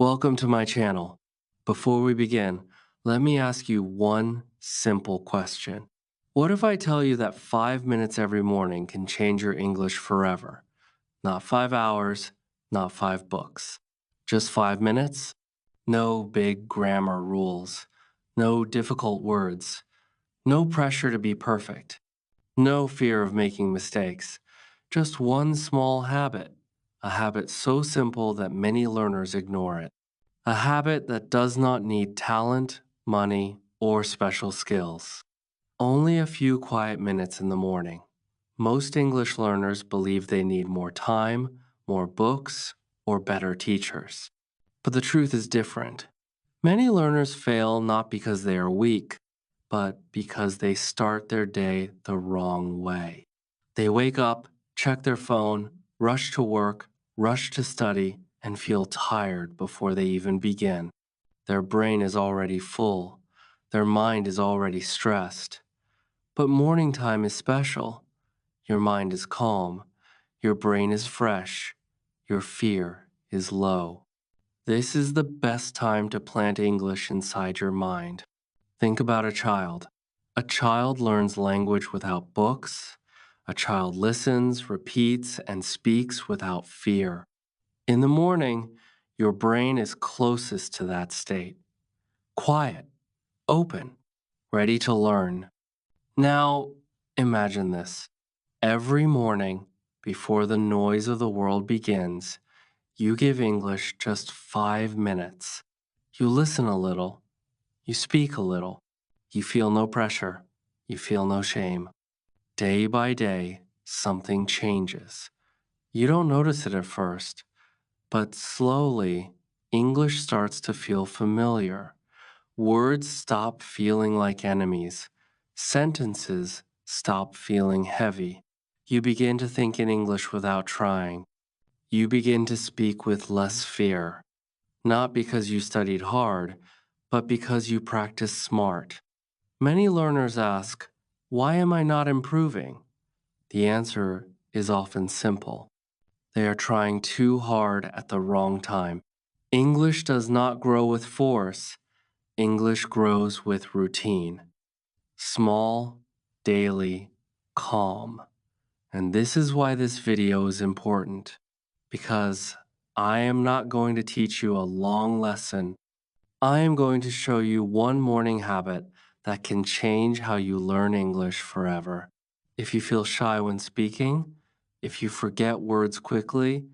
Welcome to my channel. Before we begin, let me ask you one simple question. What if I tell you that 5 minutes every morning can change your English forever? Not 5 hours, not 5 books. Just 5 minutes? No big grammar rules, no difficult words, no pressure to be perfect, no fear of making mistakes. Just one small habit, a habit so simple that many learners ignore it. A habit that does not need talent, money, or special skills. Only a few quiet minutes in the morning. Most English learners believe they need more time, more books, or better teachers. But the truth is different. Many learners fail not because they are weak, but because they start their day the wrong way. They wake up, check their phone, rush to work, rush to study, and feel tired before they even begin. Their brain is already full. Their mind is already stressed. But morning time is special. Your mind is calm. Your brain is fresh. Your fear is low. This is the best time to plant English inside your mind. Think about a child. A child learns language without books. A child listens, repeats, and speaks without fear. In the morning, your brain is closest to that state. Quiet, open, ready to learn. Now, imagine this. Every morning, before the noise of the world begins, you give English just 5 minutes. You listen a little. You speak a little. You feel no pressure. You feel no shame. Day by day, something changes. You don't notice it at first, but slowly, English starts to feel familiar. Words stop feeling like enemies. Sentences stop feeling heavy. You begin to think in English without trying. You begin to speak with less fear. Not because you studied hard, but because you practiced smart. Many learners ask, why am I not improving? The answer is often simple. They are trying too hard at the wrong time. English does not grow with force. English grows with routine. Small, daily, calm. And this is why this video is important. Because I am not going to teach you a long lesson. I am going to show you one morning habit that can change how you learn English forever. If you feel shy when speaking, if you forget words quickly,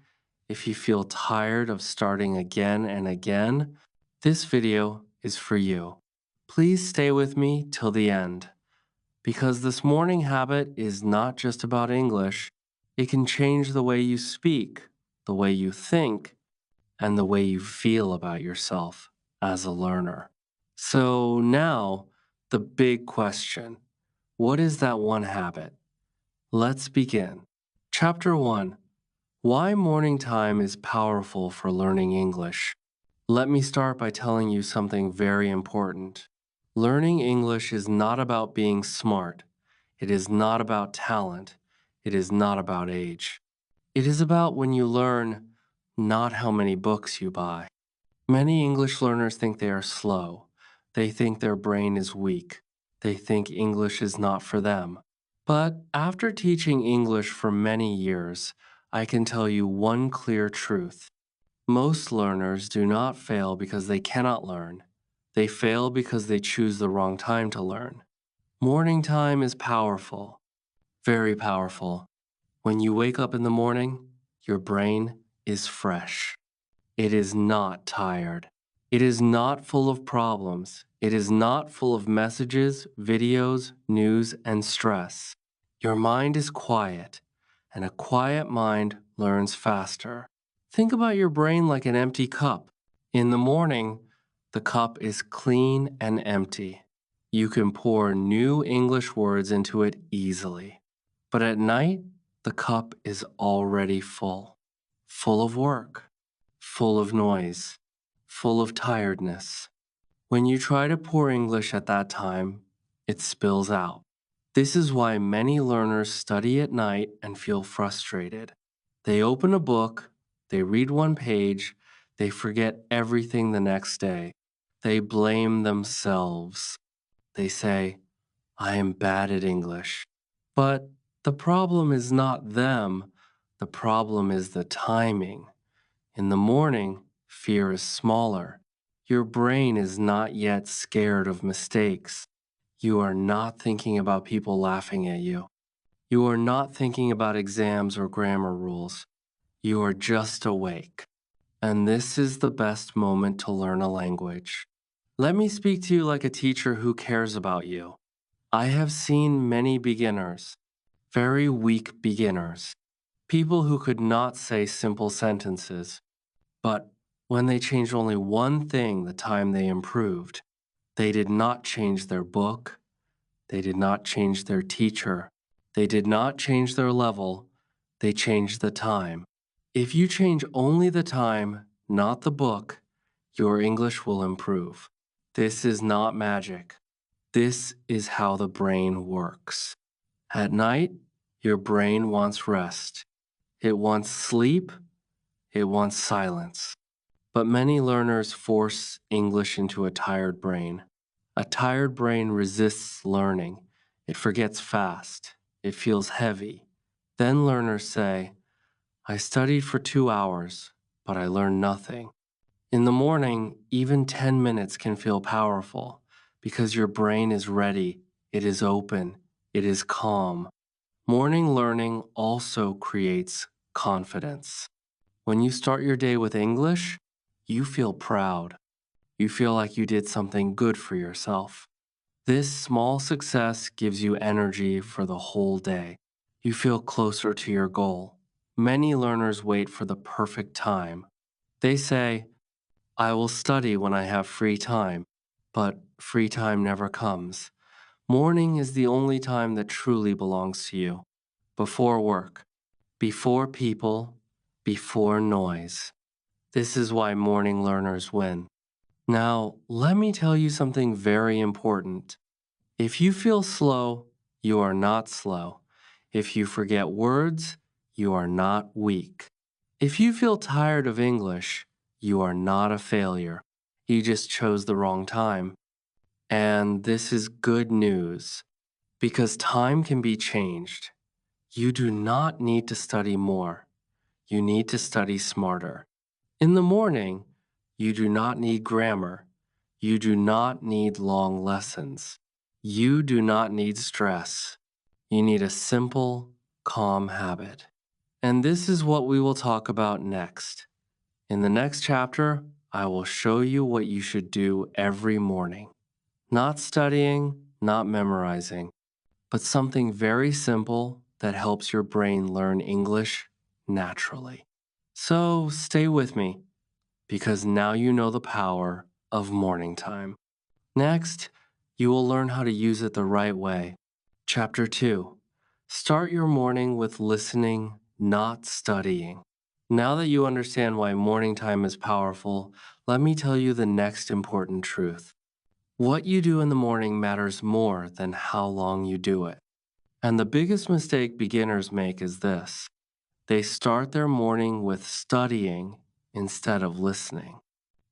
if you feel tired of starting again and again, this video is for you. Please stay with me till the end, because this morning habit is not just about English. It can change the way you speak, the way you think, and the way you feel about yourself as a learner. So now, the big question. What is that one habit? Let's begin. Chapter 1. Why morning time is powerful for learning English. Let me start by telling you something very important. Learning English is not about being smart. It is not about talent. It is not about age. It is about when you learn, not how many books you buy. Many English learners think they are slow. They think their brain is weak. They think English is not for them. But after teaching English for many years, I can tell you one clear truth. Most learners do not fail because they cannot learn. They fail because they choose the wrong time to learn. Morning time is powerful, very powerful. When you wake up in the morning, your brain is fresh. It is not tired. It is not full of problems. It is not full of messages, videos, news, and stress. Your mind is quiet, and a quiet mind learns faster. Think about your brain like an empty cup. In the morning, the cup is clean and empty. You can pour new English words into it easily. But at night, the cup is already full of work, full of noise, full of tiredness. When you try to pour English at that time, it spills out. This is why many learners study at night and feel frustrated. They open a book, they read one page, They forget everything the next day. They blame themselves. They say, I am bad at English. But the problem is not them. The problem is the timing. In the morning, fear is smaller. Your brain is not yet scared of mistakes. You are not thinking about people laughing at you. You are not thinking about exams or grammar rules. You are just awake. And this is the best moment to learn a language. Let me speak to you like a teacher who cares about you. I have seen many beginners, very weak beginners, people who could not say simple sentences, but when they changed only one thing the time they improved, they did not change their book, they did not change their teacher, they did not change their level, they changed the time. If you change only the time, not the book, your English will improve. This is not magic. This is how the brain works. At night, your brain wants rest. It wants sleep. It wants silence. But many learners force English into a tired brain. A tired brain resists learning. It forgets fast. It feels heavy. Then learners say, I studied for 2 hours, but I learned nothing. In the morning, even 10 minutes can feel powerful because your brain is ready, it is open, it is calm. Morning learning also creates confidence. When you start your day with English, you feel proud. You feel like you did something good for yourself. This small success gives you energy for the whole day. You feel closer to your goal. Many learners wait for the perfect time. They say, I will study when I have free time, but free time never comes. Morning is the only time that truly belongs to you. Before work, before people, before noise. This is why morning learners win. Now, let me tell you something very important. If you feel slow, you are not slow. If you forget words, you are not weak. If you feel tired of English, you are not a failure. You just chose the wrong time. And this is good news because time can be changed. You do not need to study more. You need to study smarter. In the morning, you do not need grammar. You do not need long lessons. You do not need stress. You need a simple, calm habit. And this is what we will talk about next. In the next chapter, I will show you what you should do every morning. Not studying, not memorizing, but something very simple that helps your brain learn English naturally. So stay with me, because now you know the power of morning time. Next, you will learn how to use it the right way. Chapter 2. Start your morning with listening, not studying. Now that you understand why morning time is powerful, let me tell you the next important truth. What you do in the morning matters more than how long you do it. And the biggest mistake beginners make is this. They start their morning with studying instead of listening.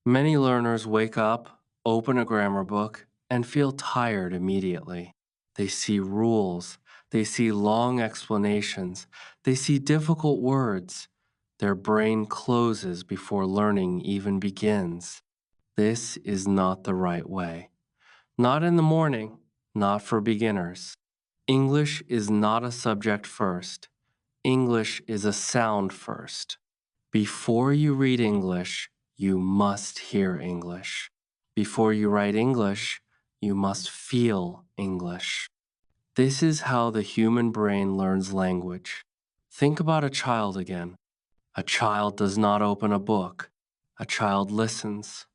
Many learners wake up, open a grammar book, and feel tired immediately. They see rules, they see long explanations, they see difficult words. Their brain closes before learning even begins. This is not the right way. Not in the morning, not for beginners. English is not a subject first. English is a sound first. Before you read English, you must hear English. Before you write English, you must feel English. This is how the human brain learns language. Think about a child again. A child does not open a book. A child listens.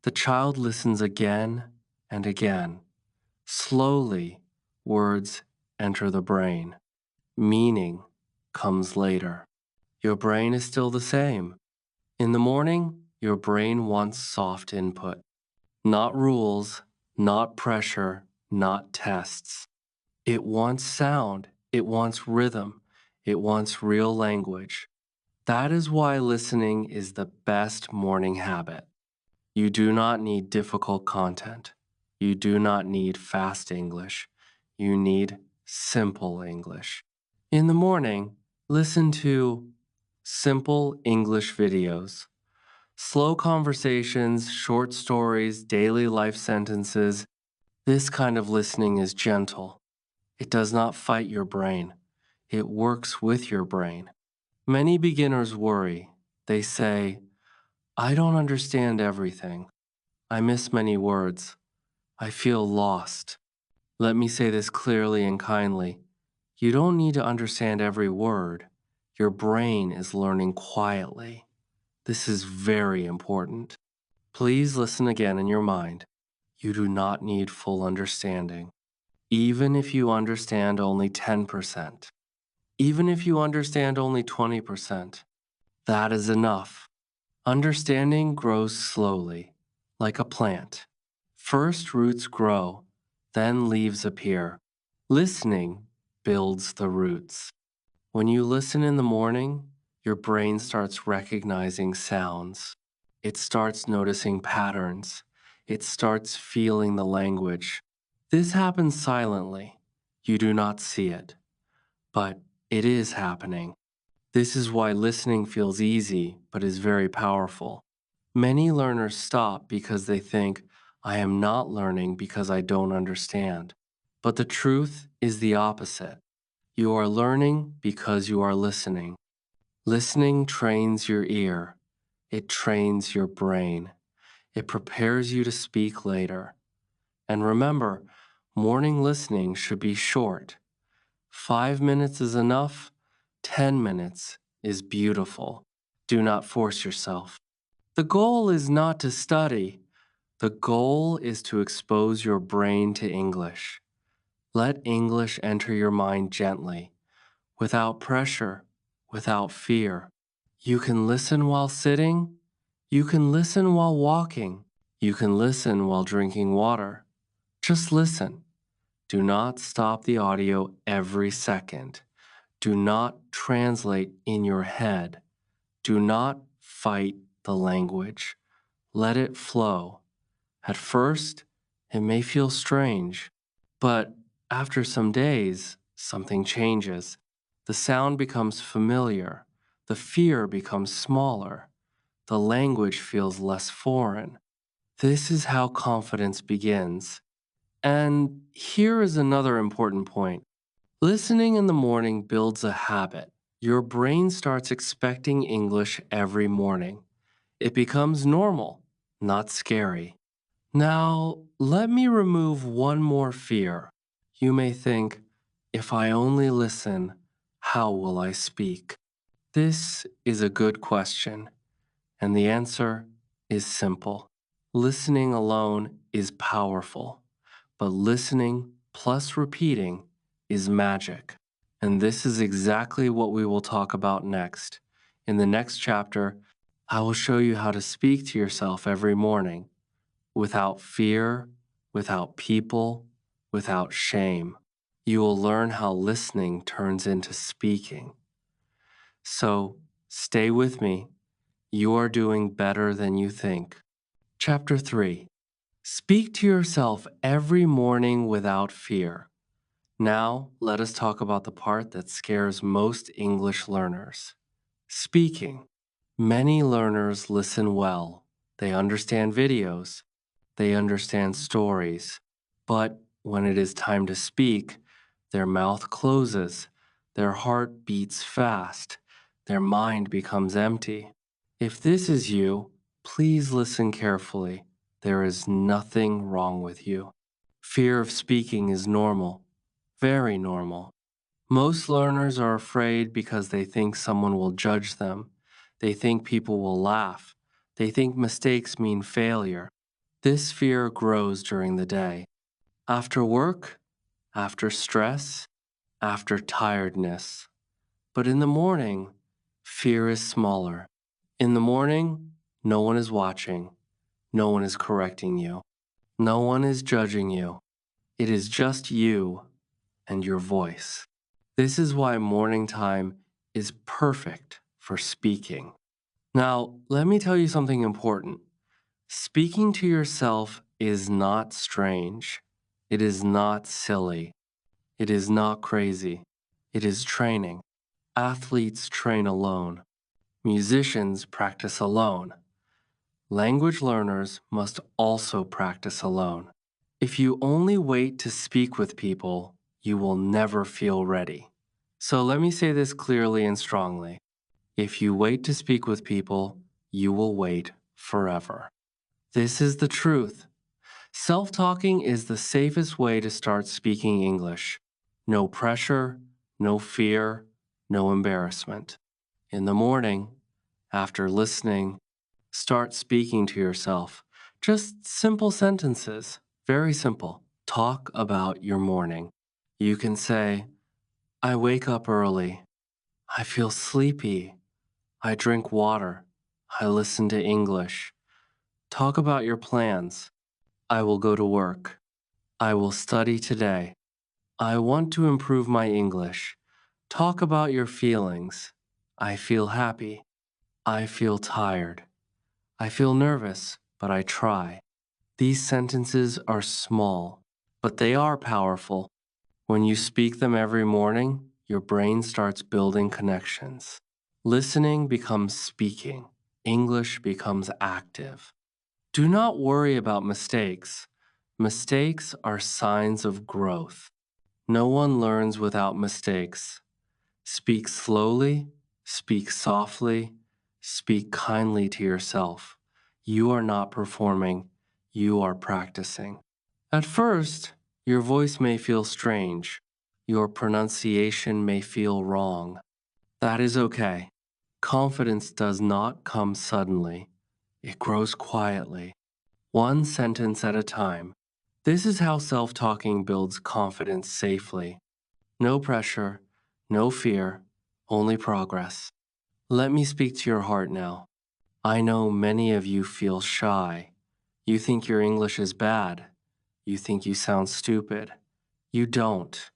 The child listens again and again. Slowly, words enter the brain. Meaning comes later. Your brain is still the same. In the morning, your brain wants soft input. Not rules, not pressure, not tests. It wants sound. It wants rhythm. It wants real language. That is why listening is the best morning habit. You do not need difficult content. You do not need fast English. You need simple English. In the morning, listen to simple English videos, slow conversations, short stories, daily life sentences. This kind of listening is gentle. It does not fight your brain. It works with your brain. Many beginners worry. They say, I don't understand everything. I miss many words. I feel lost. Let me say this clearly and kindly. You don't need to understand every word. Your brain is learning quietly. This is very important. Please listen again in your mind. You do not need full understanding. Even if you understand only 10%, even if you understand only 20%, that is enough. Understanding grows slowly, like a plant. First roots grow, then leaves appear. Listening builds the roots. When you listen in the morning, your brain starts recognizing sounds. It starts noticing patterns. It starts feeling the language. This happens silently. You do not see it, but it is happening. This is why listening feels easy, but is very powerful. Many learners stop because they think, I am not learning because I don't understand. But the truth is the opposite. You are learning because you are listening. Listening trains your ear. It trains your brain. It prepares you to speak later. And remember, morning listening should be short. 5 minutes is enough. 10 minutes is beautiful. Do not force yourself. The goal is not to study. The goal is to expose your brain to English. Let English enter your mind gently, without pressure, without fear. You can listen while sitting. You can listen while walking. You can listen while drinking water. Just listen. Do not stop the audio every second. Do not translate in your head. Do not fight the language. Let it flow. At first, it may feel strange, but after some days, something changes. The sound becomes familiar. The fear becomes smaller. The language feels less foreign. This is how confidence begins. And here is another important point. Listening in the morning builds a habit. Your brain starts expecting English every morning. It becomes normal, not scary. Now, let me remove one more fear. You may think, if I only listen, how will I speak? This is a good question, and the answer is simple. Listening alone is powerful, but listening plus repeating is magic. And this is exactly what we will talk about next. In the next chapter, I will show you how to speak to yourself every morning without fear, without people, without shame. You will learn how listening turns into speaking. So stay with me. You are doing better than you think. Chapter 3. Speak to yourself every morning without fear. Now, let us talk about the part that scares most English learners. Speaking. Many learners listen well. They understand videos. They understand stories. But when it is time to speak, their mouth closes. Their heart beats fast. Their mind becomes empty. If this is you, please listen carefully. There is nothing wrong with you. Fear of speaking is normal, very normal. Most learners are afraid because they think someone will judge them. They think people will laugh. They think mistakes mean failure. This fear grows during the day. After work, after stress, after tiredness. But in the morning, fear is smaller. In the morning, no one is watching. No one is correcting you. No one is judging you. It is just you and your voice. This is why morning time is perfect for speaking. Now, let me tell you something important. Speaking to yourself is not strange. It is not silly. It is not crazy. It is training. Athletes train alone. Musicians practice alone. Language learners must also practice alone. If you only wait to speak with people, you will never feel ready. So let me say this clearly and strongly. If you wait to speak with people, you will wait forever. This is the truth. Self-talking is the safest way to start speaking English. No pressure, no fear, no embarrassment. In the morning, after listening, start speaking to yourself. Just simple sentences, very simple. Talk about your morning. You can say, I wake up early. I feel sleepy. I drink water. I listen to English. Talk about your plans. I will go to work. I will study today. I want to improve my English. Talk about your feelings. I feel happy. I feel tired. I feel nervous, but I try. These sentences are small, but they are powerful. When you speak them every morning, your brain starts building connections. Listening becomes speaking. English becomes active. Do not worry about mistakes. Mistakes are signs of growth. No one learns without mistakes. Speak slowly, speak softly, speak kindly to yourself. You are not performing, you are practicing. At first, your voice may feel strange. Your pronunciation may feel wrong. That is okay. Confidence does not come suddenly. It grows quietly, one sentence at a time. This is how self-talking builds confidence safely. No pressure, no fear, only progress. Let me speak to your heart now. I know many of you feel shy. You think your English is bad. You think you sound stupid. You don't.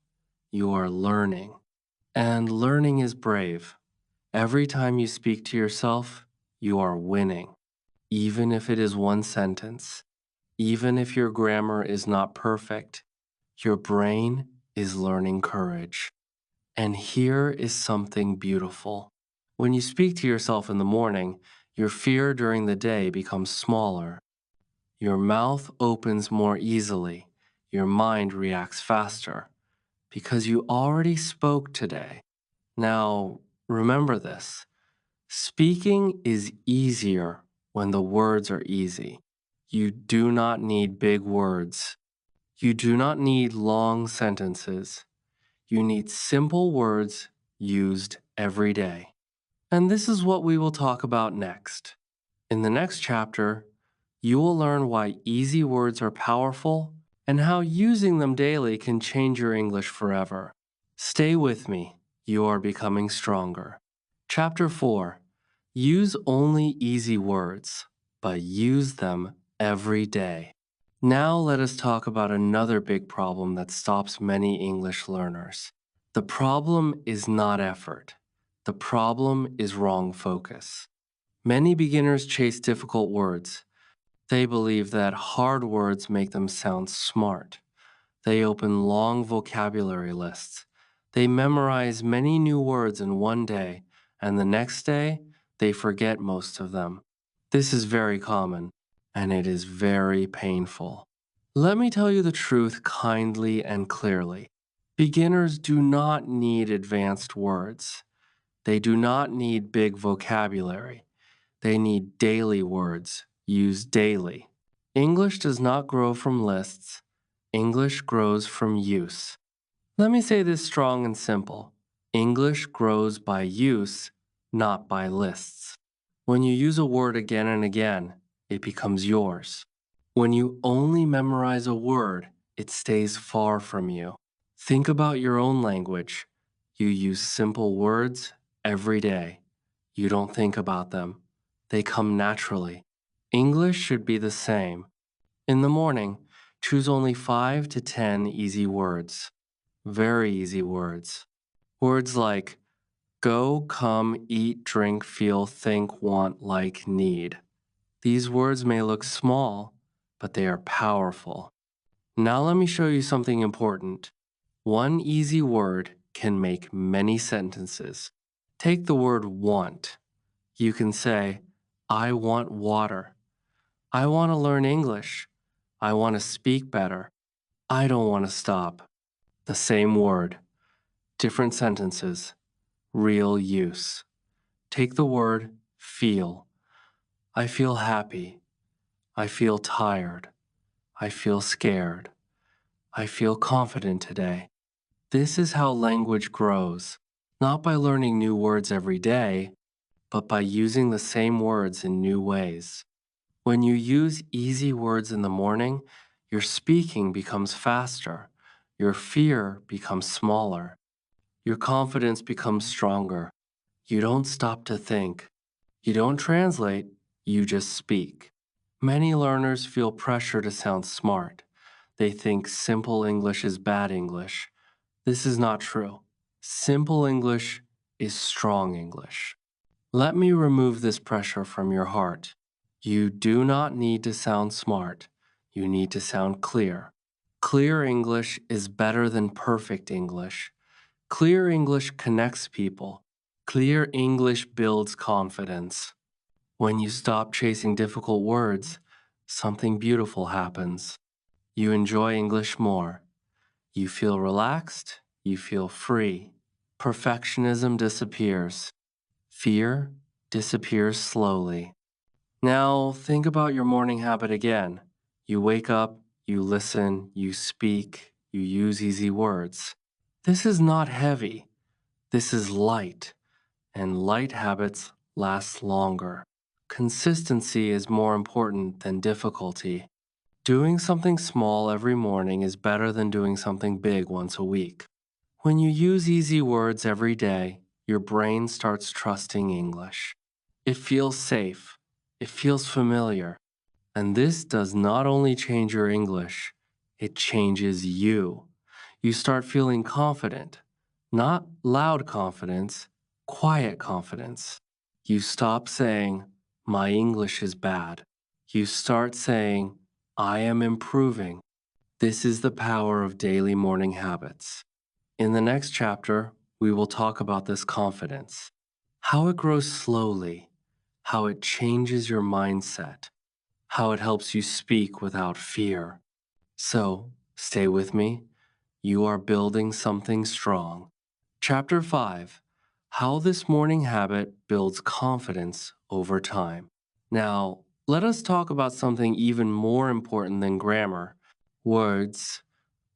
You are learning. And learning is brave. Every time you speak to yourself, you are winning. Even if it is one sentence, even if your grammar is not perfect, your brain is learning courage. And here is something beautiful. When you speak to yourself in the morning, your fear during the day becomes smaller. Your mouth opens more easily. Your mind reacts faster because you already spoke today. Now, remember this. Speaking is easier when the words are easy. You do not need big words. You do not need long sentences. You need simple words used every day. And this is what we will talk about next. In the next chapter, you will learn why easy words are powerful and how using them daily can change your English forever. Stay with me. You are becoming stronger. Chapter 4. Use only easy words, but use them every day. Now let us talk about another big problem that stops many English learners. The problem is not effort. The problem is wrong focus. Many beginners chase difficult words. They believe that hard words make them sound smart. They open long vocabulary lists. They memorize many new words in one day, and the next day, they forget most of them. This is very common, and it is very painful. Let me tell you the truth kindly and clearly. Beginners do not need advanced words. They do not need big vocabulary. They need daily words used daily. English does not grow from lists. English grows from use. Let me say this strong and simple. English grows by use, not by lists. When you use a word again and again, it becomes yours. When you only memorize a word, it stays far from you. Think about your own language. You use simple words every day. You don't think about them. They come naturally. English should be the same. In the morning, choose only 5 to 10 easy words. Very easy words. Words like Go, come, eat, drink, feel, think, want, like, need. These words may look small, but they are powerful. Now let me show you something important. One easy word can make many sentences. Take the word want. You can say, I want water. I want to learn English. I want to speak better. I don't want to stop. The same word, different sentences, real use. Take the word feel. I feel happy. I feel tired. I feel scared. I feel confident today. This is how language grows, not by learning new words every day, but by using the same words in new ways. When you use easy words in the morning, your speaking becomes faster, your fear becomes smaller, your confidence becomes stronger. You don't stop to think. You don't translate, you just speak. Many learners feel pressure to sound smart. They think simple English is bad English. This is not true. Simple English is strong English. Let me remove this pressure from your heart. You do not need to sound smart. You need to sound clear. Clear English is better than perfect English. Clear English connects people. Clear English builds confidence. When you stop chasing difficult words, something beautiful happens. You enjoy English more. You feel relaxed. You feel free. Perfectionism disappears. Fear disappears slowly. Now think about your morning habit again. You wake up, you listen, you speak, you use easy words. This is not heavy. This is light, and light habits last longer. Consistency is more important than difficulty. Doing something small every morning is better than doing something big once a week. When you use easy words every day, your brain starts trusting English. It feels safe. It feels familiar. And this does not only change your English, it changes you. You start feeling confident, not loud confidence, quiet confidence. You stop saying, my English is bad. You start saying, I am improving. This is the power of daily morning habits. In the next chapter, we will talk about this confidence, how it grows slowly, how it changes your mindset, how it helps you speak without fear. So, stay with me. You are building something strong. Chapter 5, how this morning habit builds confidence over time. Now, let us talk about something even more important than grammar, words,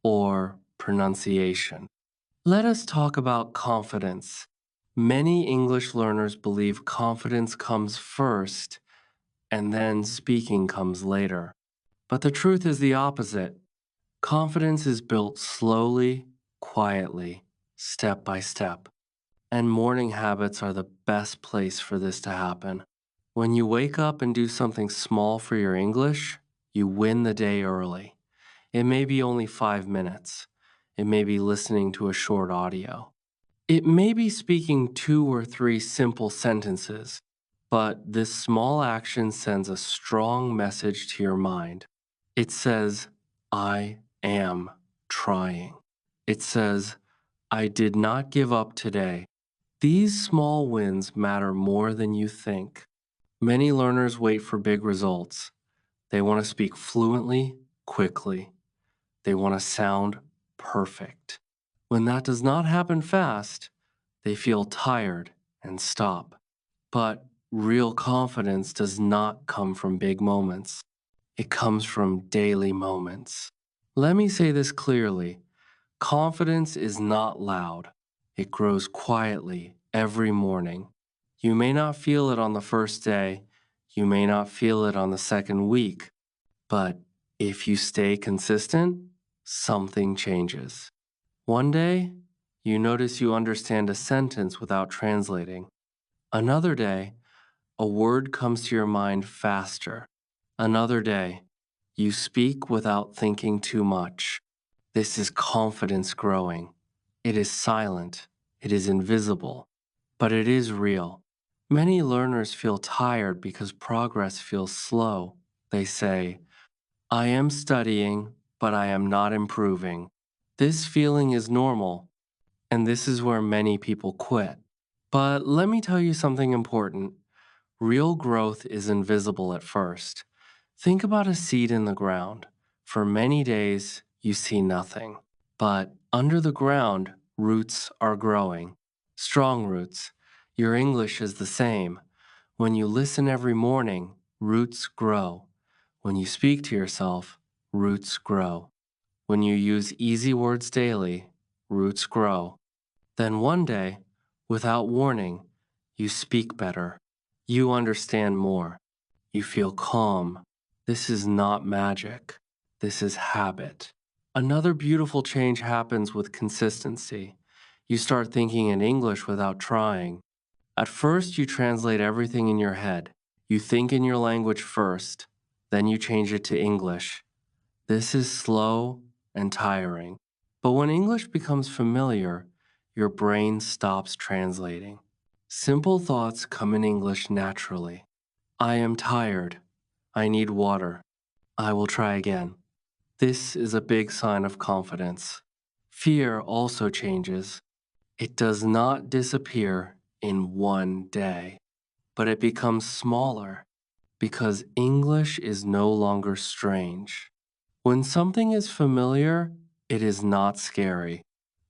or pronunciation. Let us talk about confidence. Many English learners believe confidence comes first and then speaking comes later. But the truth is the opposite. Confidence is built slowly, quietly, step by step. And morning habits are the best place for this to happen. When you wake up and do something small for your English, you win the day early. It may be only 5 minutes. It may be listening to a short audio. It may be speaking 2 or 3 simple sentences, but this small action sends a strong message to your mind. It says, I am trying. It says, I did not give up today. These small wins matter more than you think. Many learners wait for big results. They want to speak fluently, quickly. They want to sound perfect. When that does not happen fast, they feel tired and stop. But real confidence does not come from big moments. It comes from daily moments. Let me say this clearly. Confidence is not loud. It grows quietly every morning. You may not feel it on the first day. You may not feel it on the second week. But if you stay consistent, something changes. One day, you notice you understand a sentence without translating. Another day, a word comes to your mind faster. Another day, you speak without thinking too much. This is confidence growing. It is silent. It is invisible. but it is real. Many learners feel tired because progress feels slow. They say, I am studying, but I am not improving. This feeling is normal, and this is where many people quit. But let me tell you something important. Real growth is invisible at first. Think about a seed in the ground. For many days, you see nothing. But under the ground, roots are growing. Strong roots. Your English is the same. When you listen every morning, roots grow. When you speak to yourself, roots grow. When you use easy words daily, roots grow. Then one day, without warning, you speak better. You understand more. You feel calm. This is not magic. This is habit. Another beautiful change happens with consistency. You start thinking in English without trying. At first, you translate everything in your head. You think in your language first, then you change it to English. This is slow and tiring. But when English becomes familiar, your brain stops translating. Simple thoughts come in English naturally. I am tired. I need water. I will try again. This is a big sign of confidence. Fear also changes. It does not disappear in one day, but it becomes smaller because English is no longer strange. When something is familiar, it is not scary.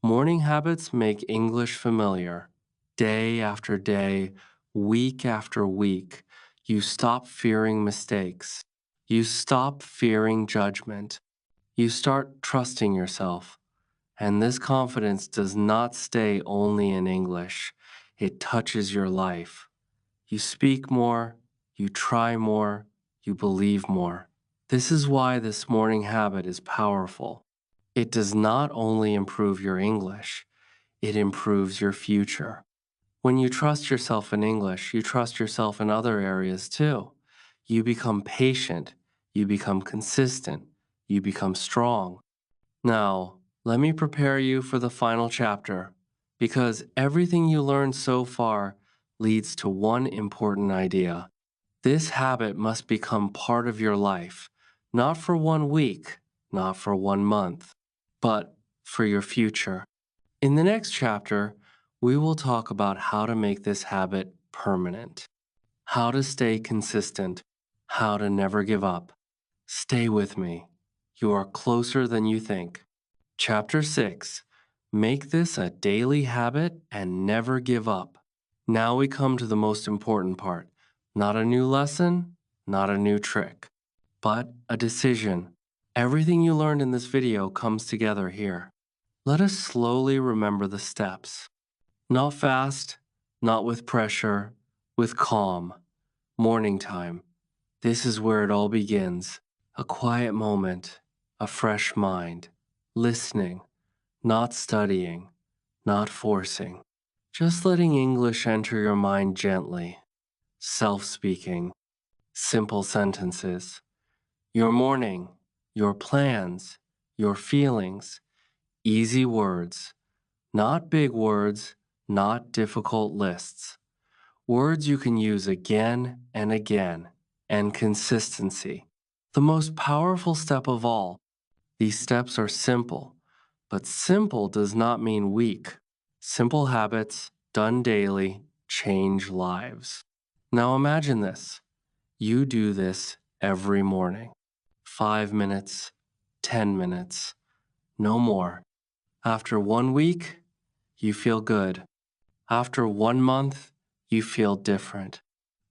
Morning habits make English familiar. Day after day, week after week, you stop fearing mistakes. You stop fearing judgment. You start trusting yourself. And this confidence does not stay only in English. It touches your life. You speak more, you try more, you believe more. This is why this morning habit is powerful. It does not only improve your English, it improves your future. When you trust yourself in English, you trust yourself in other areas too. You become patient, you become consistent, you become strong. Now, let me prepare you for the final chapter, because everything you learned so far leads to one important idea. This habit must become part of your life, not for 1 week, not for 1 month, but for your future. In the next chapter, we will talk about how to make this habit permanent, how to stay consistent, how to never give up. Stay with me. You are closer than you think. Chapter 6. Make this a daily habit and never give up. Now we come to the most important part. Not a new lesson, not a new trick, but a decision. Everything you learned in this video comes together here. Let us slowly remember the steps. Not fast, not with pressure, with calm. Morning time. This is where it all begins. A quiet moment, a fresh mind, listening, not studying, not forcing. Just letting English enter your mind gently. Self-speaking, simple sentences. Your morning, your plans, your feelings. Easy words, not big words, not difficult lists. Words you can use again and again, and consistency. The most powerful step of all. These steps are simple, but simple does not mean weak. Simple habits, done daily, change lives. Now imagine this. You do this every morning. 5 minutes, 10 minutes, no more. After 1 week, you feel good. After 1 month, you feel different.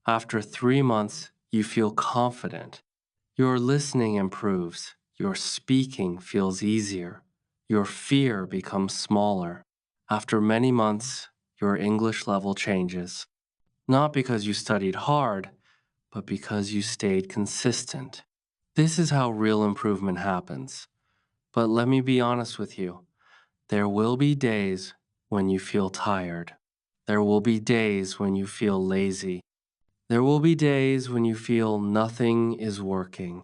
After 3 months, you feel confident. Your listening improves. Your speaking feels easier. Your fear becomes smaller. After many months, your English level changes. Not because you studied hard, but because you stayed consistent. This is how real improvement happens. But let me be honest with you. There will be days when you feel tired. There will be days when you feel lazy. There will be days when you feel nothing is working.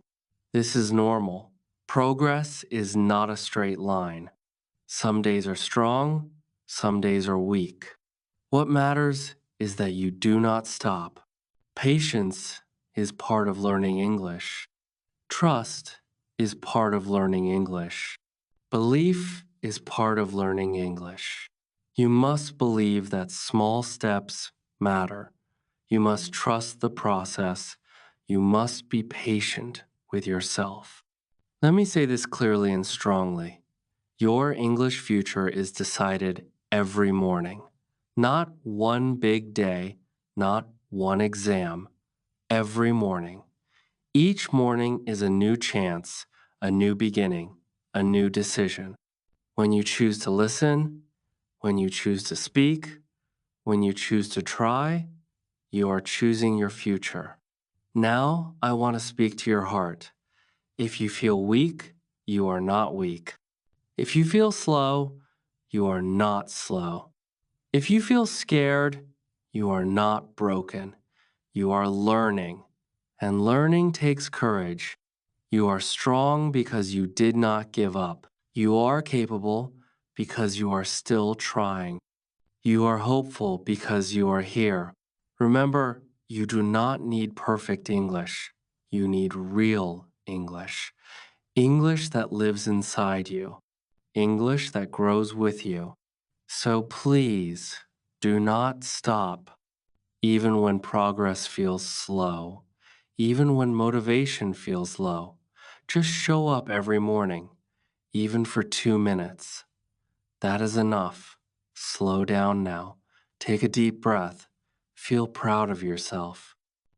This is normal. Progress is not a straight line. Some days are strong, some days are weak. What matters is that you do not stop. Patience is part of learning English. Trust is part of learning English. Belief is part of learning English. You must believe that small steps matter. You must trust the process. You must be patient with yourself. Let me say this clearly and strongly. Your English future is decided every morning. Not one big day, not one exam. Every morning. Each morning is a new chance, a new beginning, a new decision. When you choose to listen, when you choose to speak, when you choose to try, you are choosing your future. Now I want to speak to your heart. If you feel weak, you are not weak. If you feel slow, you are not slow. If you feel scared, you are not broken. You are learning, and learning takes courage. You are strong because you did not give up. You are capable because you are still trying. You are hopeful because you are here. Remember, you do not need perfect English. You need real English. English that lives inside you. English that grows with you. So please do not stop, even when progress feels slow, even when motivation feels low. Just show up every morning, even for 2 minutes. That is enough. Slow down now. Take a deep breath. Feel proud of yourself.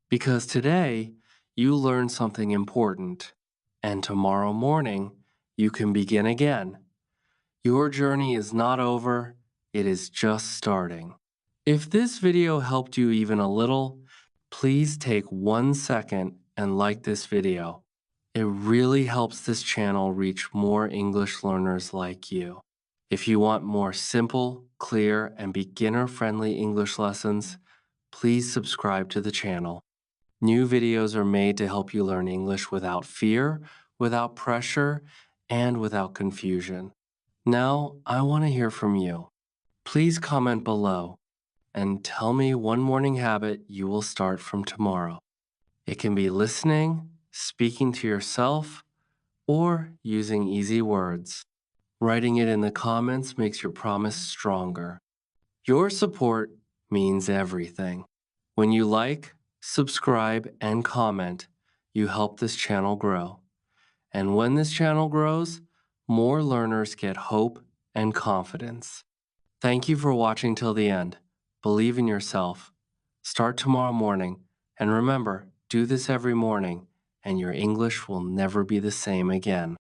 Because today, you learned something important, and tomorrow morning, you can begin again. Your journey is not over, it is just starting. If this video helped you even a little, please take 1 second and like this video. It really helps this channel reach more English learners like you. If you want more simple, clear, and beginner-friendly English lessons, please subscribe to the channel. New videos are made to help you learn English without fear, without pressure, and without confusion. Now, I want to hear from you. Please comment below and tell me one morning habit you will start from tomorrow. It can be listening, speaking to yourself, or using easy words. Writing it in the comments makes your promise stronger. Your support means everything. When you like, subscribe, and comment, you help this channel grow. And when this channel grows, more learners get hope and confidence. Thank you for watching till the end. Believe in yourself. Start tomorrow morning, and remember, do this every morning, and your English will never be the same again.